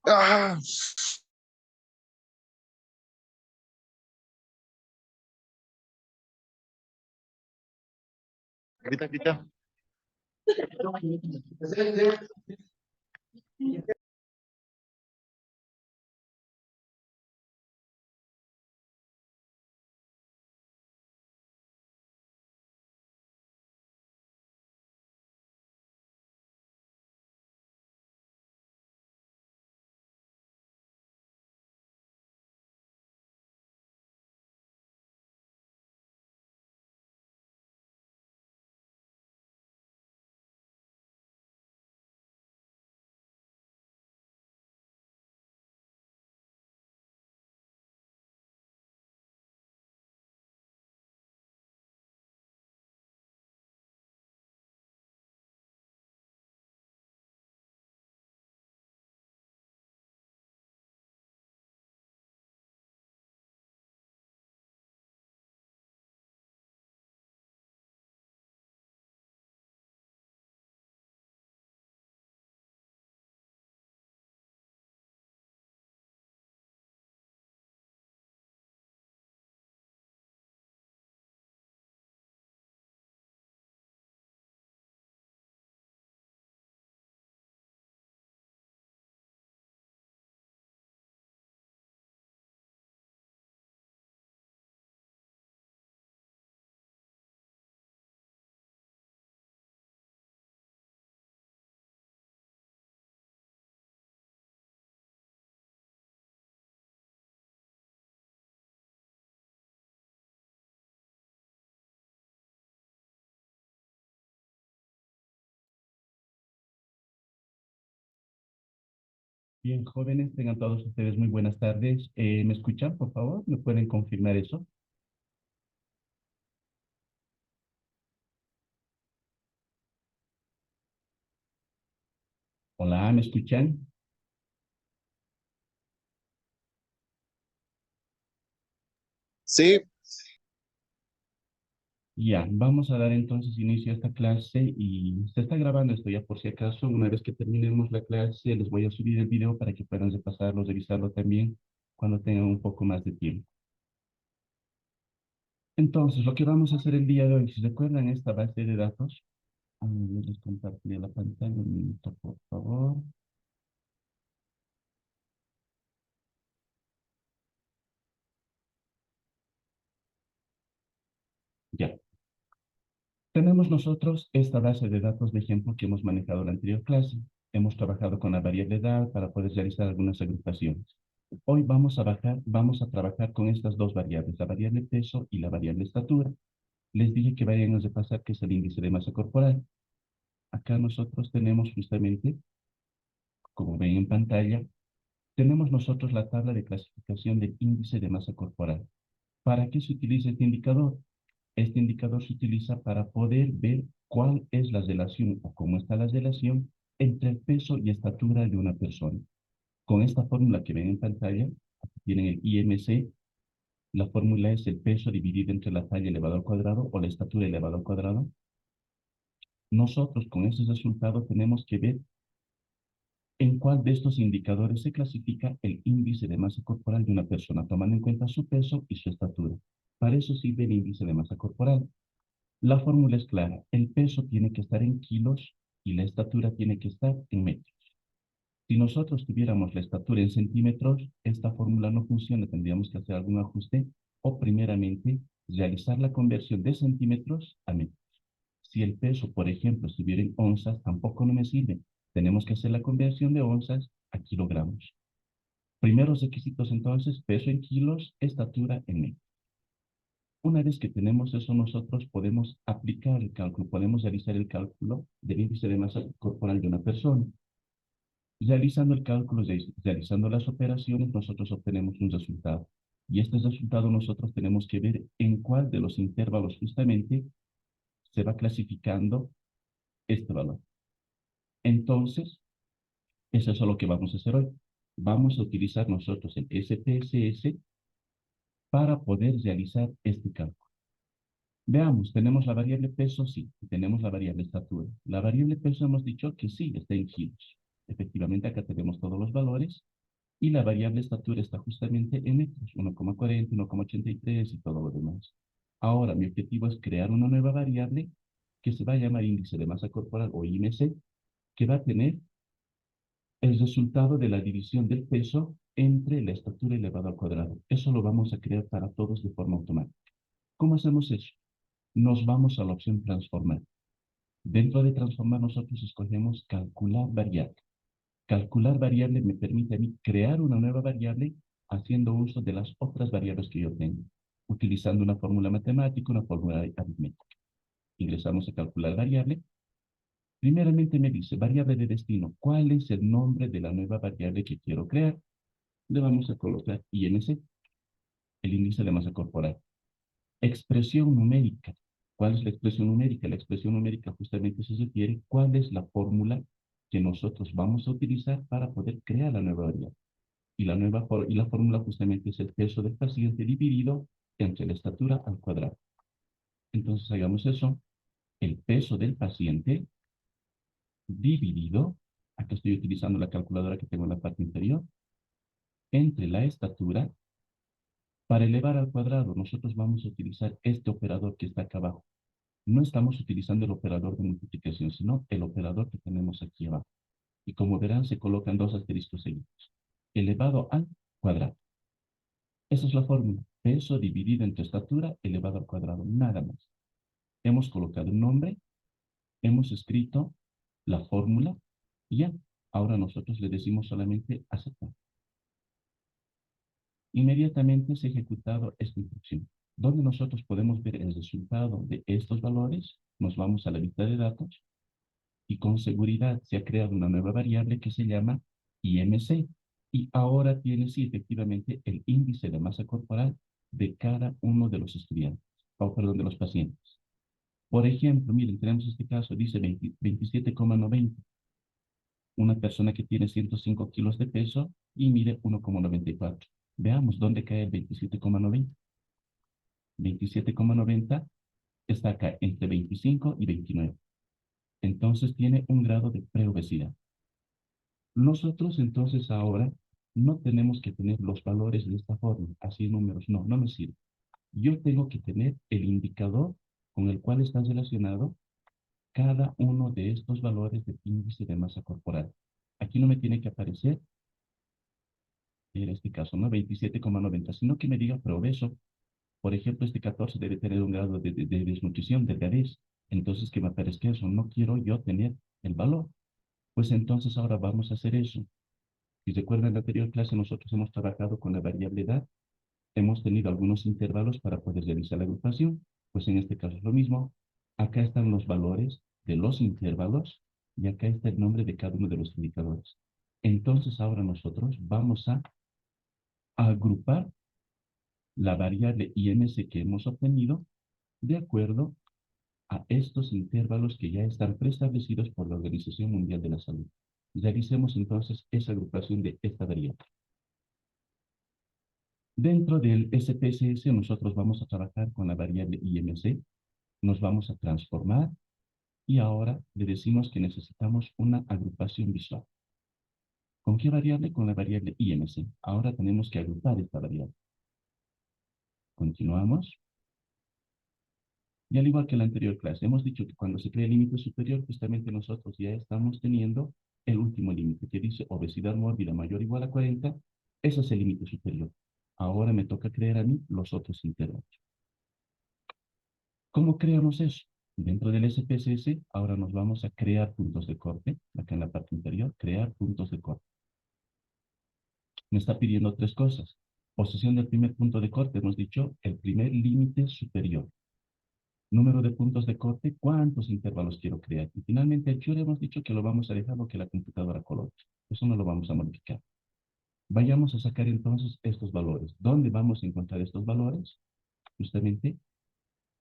Ah, grita, grita. Bien, jóvenes, tengan todos ustedes muy buenas tardes. ¿Me escuchan, por favor? ¿Me pueden confirmar eso? Hola, ¿me escuchan? Sí, Ya, vamos a dar entonces inicio a esta clase y se está grabando esto ya por si acaso. Una vez que terminemos la clase, les voy a subir el video para que puedan repasarlo, revisarlo también cuando tengan un poco más de tiempo. Entonces, lo que vamos a hacer el día de hoy, si recuerdan esta base de datos, les compartiré la pantalla un minuto, por favor. Ya. Tenemos nosotros esta base de datos de ejemplo que hemos manejado en la anterior clase. Hemos trabajado con la variable edad para poder realizar algunas agrupaciones. Hoy vamos a trabajar con estas dos variables, la variable peso y la variable estatura. Les dije que vayan a repasar qué es el índice de masa corporal. Acá nosotros tenemos justamente, como ven en pantalla, tenemos nosotros la tabla de clasificación del índice de masa corporal. ¿Para qué se utiliza este indicador? Este indicador se utiliza para poder ver cuál es la relación o cómo está la relación entre el peso y estatura de una persona. Con esta fórmula que ven en pantalla, aquí tienen el IMC, la fórmula es el peso dividido entre la talla elevado al cuadrado o la estatura elevado al cuadrado. Nosotros con ese resultado tenemos que ver en cuál de estos indicadores se clasifica el índice de masa corporal de una persona, tomando en cuenta su peso y su estatura. Para eso sirve el índice de masa corporal. La fórmula es clara. El peso tiene que estar en kilos y la estatura tiene que estar en metros. Si nosotros tuviéramos la estatura en centímetros, esta fórmula no funciona. Tendríamos que hacer algún ajuste o primeramente realizar la conversión de centímetros a metros. Si el peso, por ejemplo, estuviera en onzas, tampoco no me sirve. Tenemos que hacer la conversión de onzas a kilogramos. Primeros requisitos entonces, peso en kilos, estatura en metros. Una vez que tenemos eso, nosotros podemos aplicar el cálculo, podemos realizar el cálculo del índice de masa corporal de una persona. Realizando el cálculo, realizando las operaciones, nosotros obtenemos un resultado. Y este resultado nosotros tenemos que ver en cuál de los intervalos justamente se va clasificando este valor. Entonces, eso es lo que vamos a hacer hoy. Vamos a utilizar nosotros el SPSS para poder realizar este cálculo. Veamos, tenemos la variable peso, sí, y tenemos la variable estatura. La variable peso hemos dicho que sí, está en kilos. Efectivamente, acá tenemos todos los valores, y la variable estatura está justamente en metros, 1,40, 1,83 y todo lo demás. Ahora, mi objetivo es crear una nueva variable que se va a llamar índice de masa corporal o IMC, que va a tener el resultado de la división del peso entre la estatura elevado al cuadrado. Eso lo vamos a crear para todos de forma automática. ¿Cómo hacemos eso? Nos vamos a la opción transformar. Dentro de transformar nosotros escogemos calcular variable. Calcular variable me permite a mí crear una nueva variable haciendo uso de las otras variables que yo tengo, utilizando una fórmula matemática, una fórmula aritmética. Ingresamos a calcular variable. Primeramente me dice variable de destino. ¿Cuál es el nombre de la nueva variable que quiero crear? Le vamos a colocar IMC, el índice de masa corporal. Expresión numérica. ¿Cuál es la expresión numérica? La expresión numérica justamente se refiere cuál es la fórmula que nosotros vamos a utilizar para poder crear la nueva variable. Y la fórmula justamente es el peso del paciente dividido entre la estatura al cuadrado. Entonces hagamos eso. El peso del paciente dividido, acá estoy utilizando la calculadora que tengo en la parte inferior, entre la estatura. Para elevar al cuadrado, nosotros vamos a utilizar este operador que está acá abajo. No estamos utilizando el operador de multiplicación, sino el operador que tenemos aquí abajo. Y como verán, se colocan dos asteriscos seguidos. Elevado al cuadrado. Esa es la fórmula. Peso dividido entre estatura elevado al cuadrado. Nada más. Hemos colocado el nombre, hemos escrito la fórmula y ya. Ahora nosotros le decimos solamente aceptar. Inmediatamente se ha ejecutado esta instrucción. Donde nosotros podemos ver el resultado de estos valores, nos vamos a la lista de datos y con seguridad se ha creado una nueva variable que se llama IMC. Y ahora tiene, sí, efectivamente, el índice de masa corporal de cada uno de los estudiantes, o perdón, de los pacientes. Por ejemplo, miren, tenemos este caso, dice 27,90. Una persona que tiene 105 kilos de peso y mide 1,94. Veamos dónde cae el 27,90. 27,90 está acá entre 25 y 29. Entonces tiene un grado de preobesidad. Nosotros entonces ahora no tenemos que tener los valores de esta forma, así números, no, no me sirve. Yo tengo que tener el indicador con el cual está relacionado cada uno de estos valores del índice de masa corporal. Aquí no me tiene que aparecer, en este caso, ¿no? 27,90, sino que me diga preobeso. Por ejemplo, este 14 debe tener un grado de desnutrición, delgadez. Entonces, que me aparezca eso. No quiero yo tener el valor. Pues entonces ahora vamos a hacer eso. Si recuerdan, en la anterior clase nosotros hemos trabajado con la variable edad. Hemos tenido algunos intervalos para poder realizar la agrupación. Pues en este caso es lo mismo. Acá están los valores de los intervalos y acá está el nombre de cada uno de los indicadores. Entonces ahora nosotros vamos a agrupar la variable IMC que hemos obtenido de acuerdo a estos intervalos que ya están preestablecidos por la Organización Mundial de la Salud. Realicemos entonces esa agrupación de esta variable. Dentro del SPSS nosotros vamos a trabajar con la variable IMC, nos vamos a transformar y ahora le decimos que necesitamos una agrupación visual. ¿Con qué variable? Con la variable IMC. Ahora tenemos que agrupar esta variable. Continuamos. Y al igual que en la anterior clase, hemos dicho que cuando se crea el límite superior, justamente nosotros ya estamos teniendo el último límite, que dice obesidad mórbida mayor o igual a 40. Ese es el límite superior. Ahora me toca crear a mí los otros intervalos. ¿Cómo creamos eso? Dentro del SPSS, ahora nos vamos a crear puntos de corte. Acá en la parte inferior, crear puntos de corte. Me está pidiendo tres cosas. Posición del primer punto de corte, hemos dicho, el primer límite superior. Número de puntos de corte, cuántos intervalos quiero crear. Y finalmente el chore hemos dicho que lo vamos a dejar lo que la computadora coloque. Eso no lo vamos a modificar. Vayamos a sacar entonces estos valores. ¿Dónde vamos a encontrar estos valores? Justamente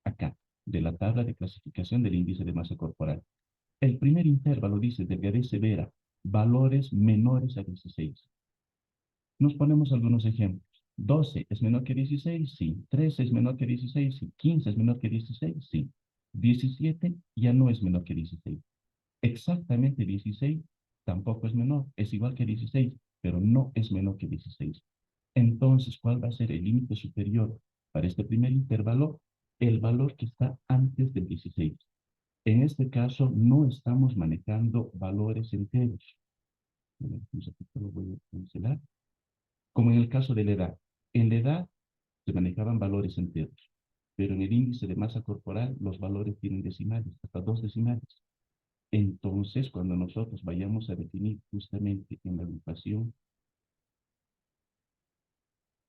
acá, de la tabla de clasificación del índice de masa corporal. El primer intervalo dice delgadez severa, valores menores a 16. Nos ponemos algunos ejemplos. ¿12 es menor que 16? Sí. ¿13 es menor que 16? Sí. ¿15 es menor que 16? Sí. 17 ya no es menor que 16. Exactamente 16 tampoco es menor, es igual que 16, pero no es menor que 16. Entonces, ¿cuál va a ser el límite superior para este primer intervalo? El valor que está antes del 16. En este caso, no estamos manejando valores enteros. Un ratito lo voy a cancelar. Como en el caso de la edad. En la edad se manejaban valores enteros, pero en el índice de masa corporal los valores tienen decimales, hasta dos decimales. Entonces, cuando nosotros vayamos a definir justamente en la agrupación,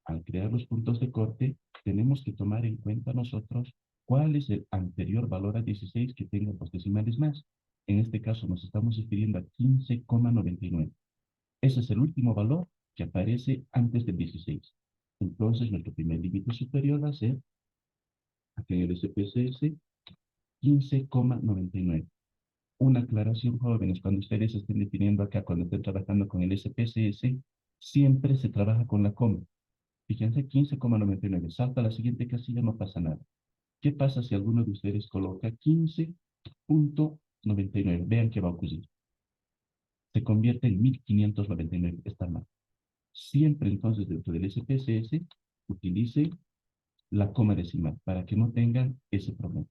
al crear los puntos de corte, tenemos que tomar en cuenta nosotros cuál es el anterior valor a 16 que tenga dos decimales más. En este caso nos estamos refiriendo a 15,99. Ese es el último valor que aparece antes del 16. Entonces, nuestro primer límite superior va a ser, aquí en el SPSS, 15,99. Una aclaración, jóvenes, cuando ustedes estén definiendo acá, cuando estén trabajando con el SPSS, siempre se trabaja con la coma. Fíjense, 15,99. Salta a la siguiente casilla, no pasa nada. ¿Qué pasa si alguno de ustedes coloca 15,99? Vean qué va a ocurrir. Se convierte en 1599. Está mal. Siempre entonces dentro del SPSS utilice la coma decimal para que no tengan ese problema.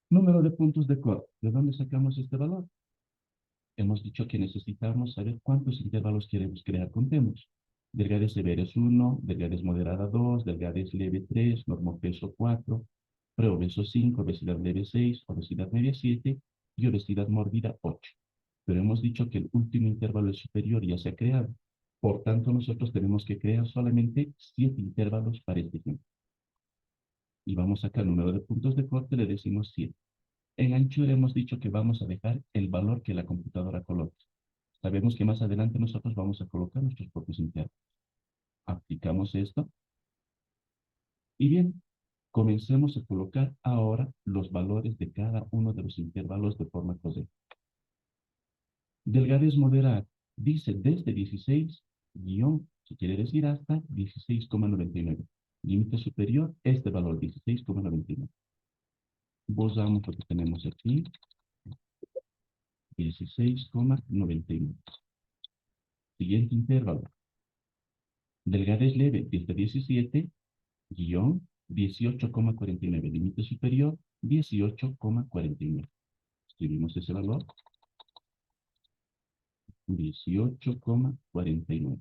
Número de puntos de corte. ¿De dónde sacamos este valor? Hemos dicho que necesitamos saber cuántos intervalos queremos crear. Contemos. Delgadez severa es 1, delgadez moderada 2, delgadez leve 3, normopeso 4, preobeso 5, obesidad leve 6, obesidad media 7 y obesidad mórbida 8. Pero hemos dicho que el último intervalo superior ya se ha creado. Por tanto, nosotros tenemos que crear solamente 7 intervalos para este ejemplo. Y vamos acá al número de puntos de corte, le decimos 7. En anchura hemos dicho que vamos a dejar el valor que la computadora coloque. Sabemos que más adelante nosotros vamos a colocar nuestros propios intervalos. Aplicamos esto. Y bien, comencemos a colocar ahora los valores de cada uno de los intervalos de forma correcta. Delgadez moderada dice desde 16 guión, si quiere decir hasta 16,99. Límite superior, este valor 16,99. Bosamos lo que tenemos aquí, 16,99. Siguiente intervalo. Delgadez leve desde 17 guión 18,49. Límite superior 18,49. Escribimos ese valor. 18,49.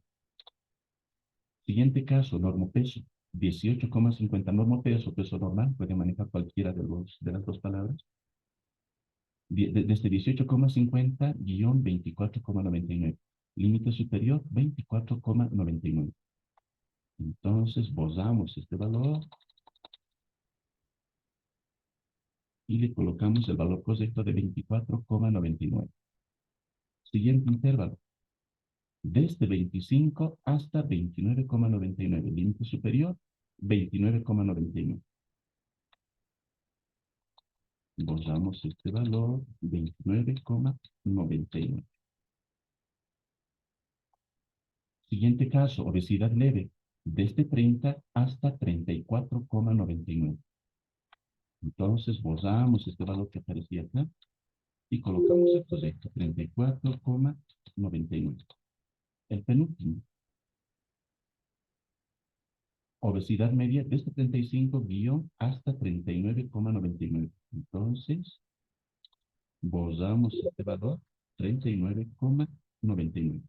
Siguiente caso, normopeso. 18,50 normopeso, peso normal. Puede manejar cualquiera de las dos palabras. Desde 18,50 guión 24,99. Límite superior 24,99. Entonces, borramos este valor y le colocamos el valor correcto de 24,99. Siguiente intervalo. Desde 25 hasta 29,99. Límite superior, 29,99. Borramos este valor, 29,99. Siguiente caso, obesidad leve. Desde 30 hasta 34,99. Entonces, borramos este valor que aparecía acá y colocamos el correcto, 34,99. El penúltimo, obesidad media desde 35 guión hasta 39,99. Entonces, borramos este valor, 39,99.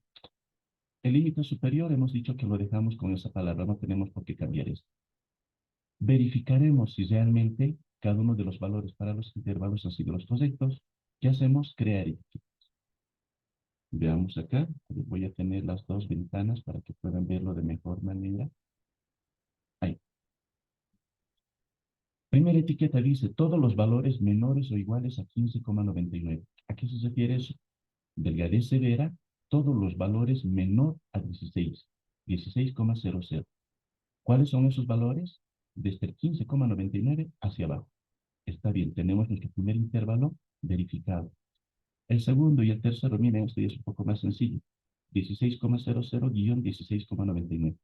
El límite superior hemos dicho que lo dejamos con esa palabra, no tenemos por qué cambiar esto. Verificaremos si realmente cada uno de los valores para los intervalos han sido los correctos. ¿Qué hacemos? Crear etiquetas. Veamos acá, voy a tener las dos ventanas para que puedan verlo de mejor manera. Ahí. Primera etiqueta dice todos los valores menores o iguales a 15,99. ¿A qué se refiere eso? Delgadez severa, todos los valores menor a 16, 16,00. ¿Cuáles son esos valores? Desde el 15,99 hacia abajo. Está bien, tenemos nuestro primer intervalo verificado. El segundo y el tercero, miren, esto ya es un poco más sencillo. 16,00 guión 16,99.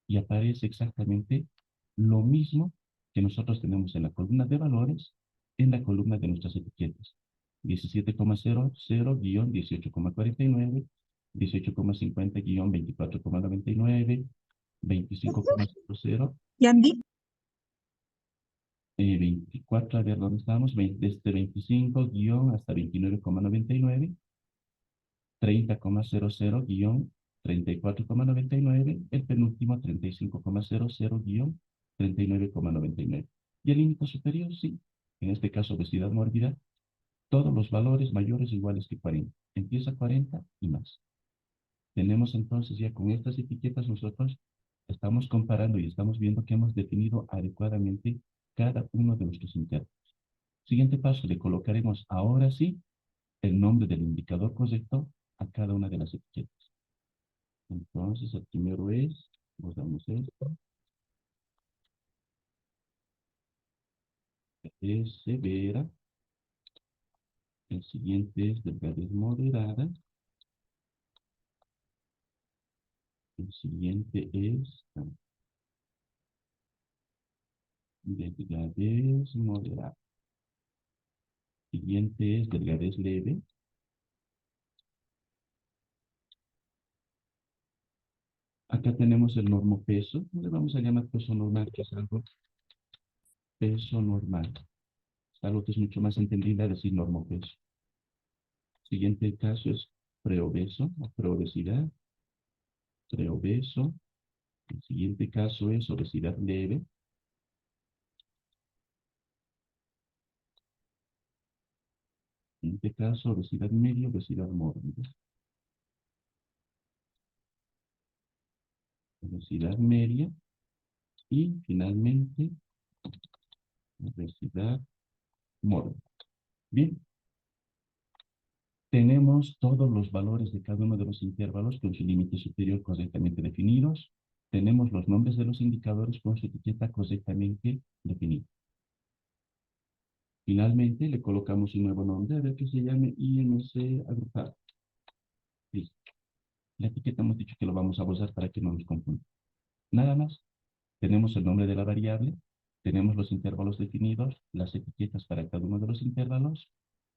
y aparece exactamente lo mismo que nosotros tenemos en la columna de valores, en la columna de nuestras etiquetas. 17,00-18,49, 18,50-24,99, 25,00, Yandy, 24, a ver dónde estamos, desde 25 guión hasta 29,99, 30,00 guión 34,99, el penúltimo 35,00 guión 39,99. Y el límite superior, sí, en este caso obesidad mórbida, todos los valores mayores o iguales que 40. Empieza 40 y más. Tenemos entonces ya con estas etiquetas nosotros estamos comparando y estamos viendo que hemos definido adecuadamente cada uno de nuestros intervalos. Siguiente paso, le colocaremos ahora sí el nombre del indicador correcto a cada una de las etiquetas. Entonces, el primero es, nos damos esto, es severa, el siguiente es delgadez moderada, el siguiente es delgadez moderada, el siguiente es delgadez leve, acá tenemos el normopeso, le vamos a llamar peso normal, que es algo peso normal, es algo que es mucho más entendible decir normopeso. Siguiente caso es preobeso o preobesidad, preobeso. El siguiente caso es obesidad leve. En este caso, obesidad media, obesidad mórbida. Obesidad media y finalmente obesidad mórbida. Bien, tenemos todos los valores de cada uno de los intervalos con su límite superior correctamente definidos. Tenemos los nombres de los indicadores con su etiqueta correctamente definida. Finalmente, le colocamos un nuevo nombre, a ver que se llame IMC agrupado. Listo. La etiqueta hemos dicho que lo vamos a borrar para que no nos confunda. Nada más. Tenemos el nombre de la variable, tenemos los intervalos definidos, las etiquetas para cada uno de los intervalos,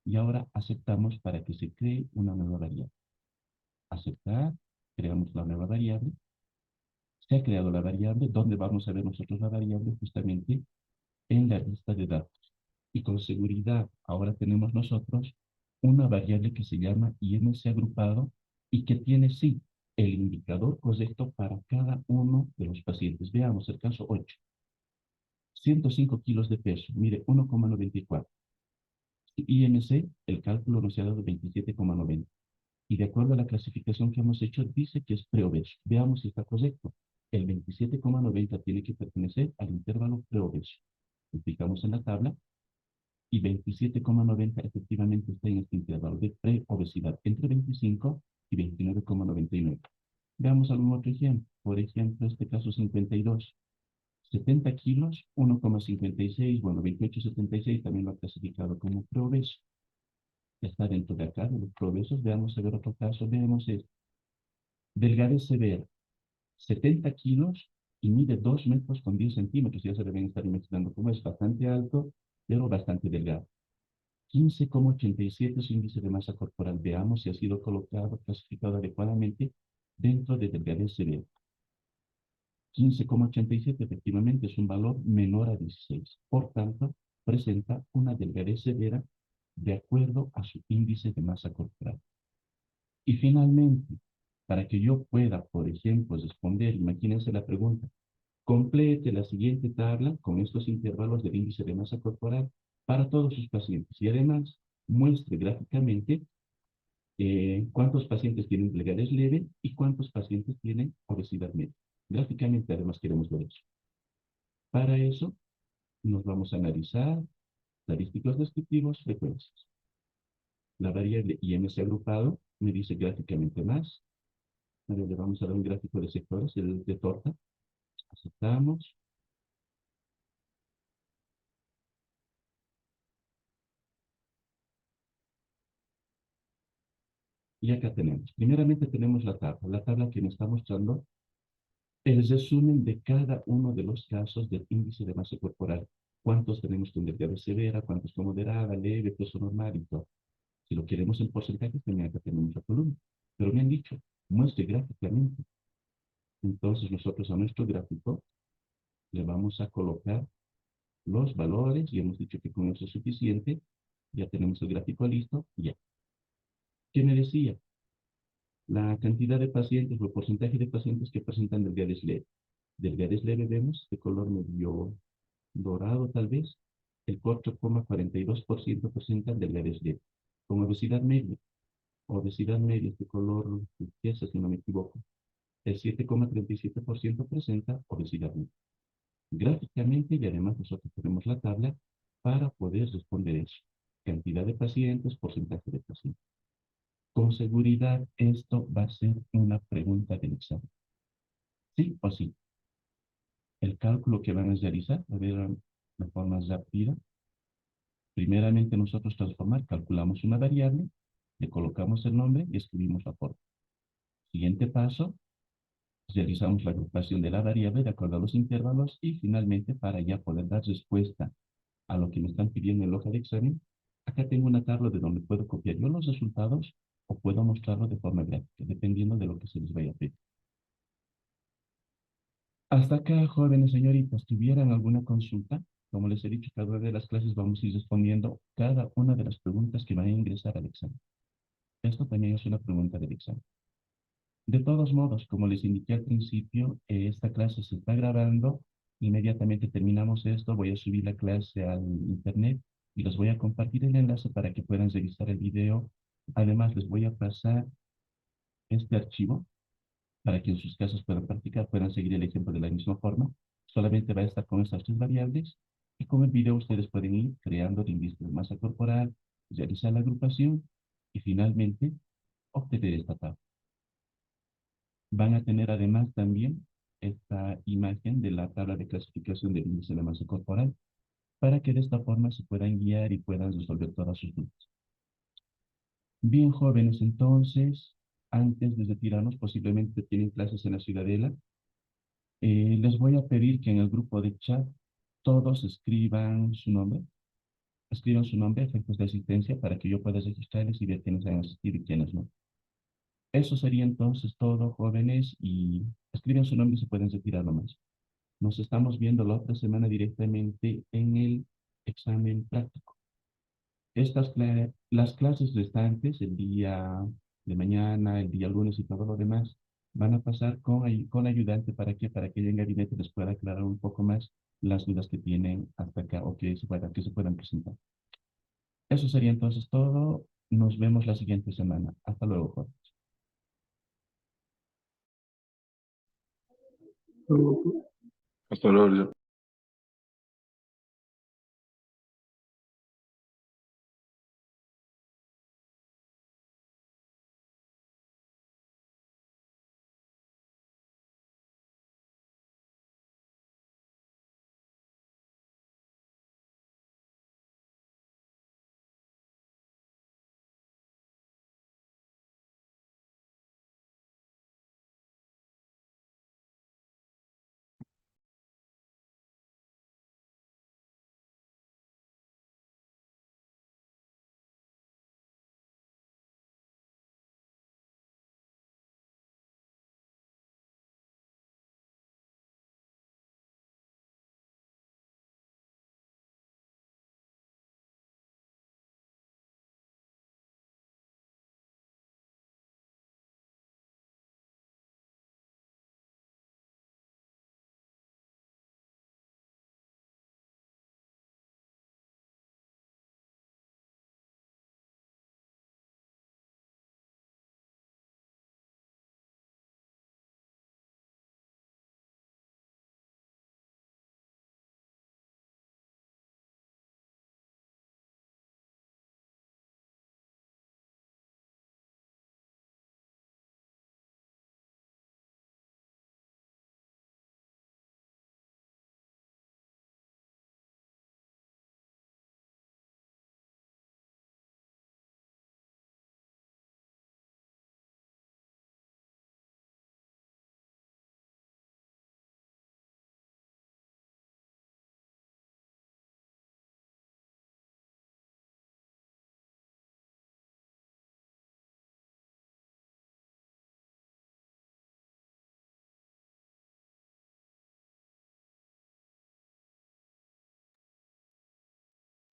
y ahora aceptamos para que se cree una nueva variable. Aceptar, creamos la nueva variable. Se ha creado la variable, ¿dónde vamos a ver nosotros la variable? Justamente en la lista de datos. Y con seguridad, ahora tenemos nosotros una variable que se llama IMC agrupado y que tiene, sí, el indicador correcto para cada uno de los pacientes. Veamos el caso 8. 105 kilos de peso, mire, 1,94. IMC, el cálculo nos ha dado 27,90. Y de acuerdo a la clasificación que hemos hecho, dice que es preobeso. Veamos si está correcto. El 27,90 tiene que pertenecer al intervalo preobeso. Lo fijamos en la tabla y 27,90 efectivamente está en este intervalo de preobesidad, entre 25 y 29,99. Veamos algún otro ejemplo. Por ejemplo, este caso 52. 70 kilos, 1,56, bueno, 28,76 también lo ha clasificado como preobeso. Está dentro de acá, de los preobesos. Veamos a ver otro caso. Veamos esto. Delgadez severa, 70 kilos y mide 2 metros con 10 centímetros. Ya se deben estar imaginando cómo es bastante alto, pero bastante delgado. 15,87 su índice de masa corporal. Veamos si ha sido colocado, clasificado adecuadamente dentro de delgadez severa. 15,87 efectivamente es un valor menor a 16. Por tanto, presenta una delgadez severa de acuerdo a su índice de masa corporal. Y finalmente, para que yo pueda, por ejemplo, responder, imagínense la pregunta, complete la siguiente tabla con estos intervalos del índice de masa corporal para todos sus pacientes y además muestre gráficamente cuántos pacientes tienen delgadez leve y cuántos pacientes tienen obesidad media. Gráficamente, además, queremos ver eso. Para eso, nos vamos a analizar estadísticos descriptivos, frecuencias. La variable IMC agrupado me dice gráficamente más. A ver, le vamos a dar un gráfico de sectores, el de torta. Aceptamos. Y acá tenemos. Primeramente tenemos la tabla. La tabla que me está mostrando el resumen de cada uno de los casos del índice de masa corporal. ¿Cuántos tenemos con delgada severa? ¿Cuántos con moderada, leve, peso normal y todo? Si lo queremos en porcentajes, también acá tenemos la columna. Pero me han dicho, muestre gráficamente. Entonces nosotros a nuestro gráfico le vamos a colocar los valores y hemos dicho que con eso es suficiente. Ya tenemos el gráfico listo. Ya. ¿Qué me decía? La cantidad de pacientes o el porcentaje de pacientes que presentan delgadez leve. Delgadez leve vemos de color medio dorado tal vez. El 4,42% presentan delgadez leve. Con obesidad media es de color turquesa si no me equivoco. El 7,37% presenta obesidad media. Gráficamente y además nosotros tenemos la tabla para poder responder eso. Cantidad de pacientes, porcentaje de pacientes. Con seguridad esto va a ser una pregunta del examen. ¿Sí o sí? El cálculo que van a realizar, a ver de forma rápida. Primeramente nosotros calculamos una variable, le colocamos el nombre y escribimos la fórmula. Siguiente paso, realizamos la agrupación de la variable de acuerdo a los intervalos y finalmente para ya poder dar respuesta a lo que me están pidiendo en la hoja de examen, acá tengo una tabla de donde puedo copiar yo los resultados o puedo mostrarlo de forma gráfica, dependiendo de lo que se les vaya a pedir. Hasta acá, jóvenes señoritas, ¿tuvieran alguna consulta? Como les he dicho, cada una de las clases vamos a ir respondiendo cada una de las preguntas que van a ingresar al examen. Esto también es una pregunta del examen. De todos modos, como les indiqué al principio, esta clase se está grabando. Inmediatamente terminamos esto, voy a subir la clase al internet y les voy a compartir el enlace para que puedan revisar el video. Además, les voy a pasar este archivo para que en sus casos puedan practicar, puedan seguir el ejemplo de la misma forma. Solamente va a estar con estas tres variables y con el video ustedes pueden ir creando el índice de masa corporal, realizar la agrupación y finalmente obtener esta tabla. Van a tener además también esta imagen de la tabla de clasificación del índice de masa corporal para que de esta forma se puedan guiar y puedan resolver todas sus dudas. Bien, jóvenes, entonces, antes de retirarnos, posiblemente tienen clases en la Ciudadela. Les voy a pedir que en el grupo de chat todos escriban su nombre, efectos de asistencia, para que yo pueda registrarles y ver quiénes han asistido y quiénes no. Eso sería entonces todo, jóvenes, y escriban su nombre y se pueden retirar nomás. Nos estamos viendo la otra semana directamente en el examen práctico. Las clases restantes, el día de mañana, el día lunes y todo lo demás, van a pasar con ayudante para que en gabinete les pueda aclarar un poco más las dudas que tienen hasta acá o que se puedan presentar. Eso sería entonces todo. Nos vemos la siguiente semana. Hasta luego, Jorge. Hasta luego.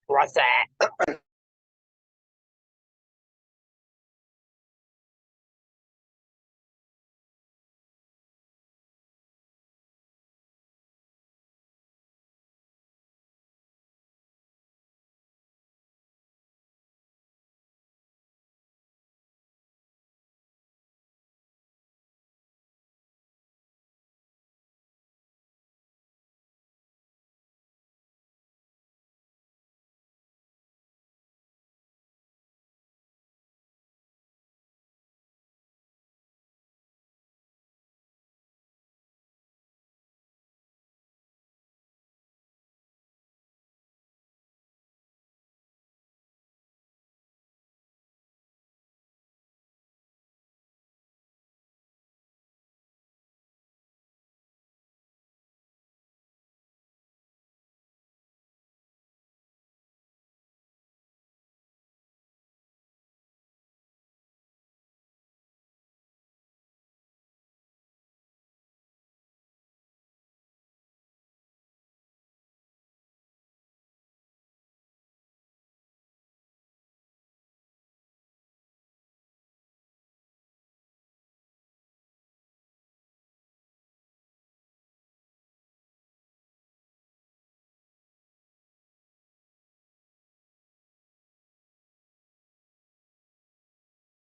What's that?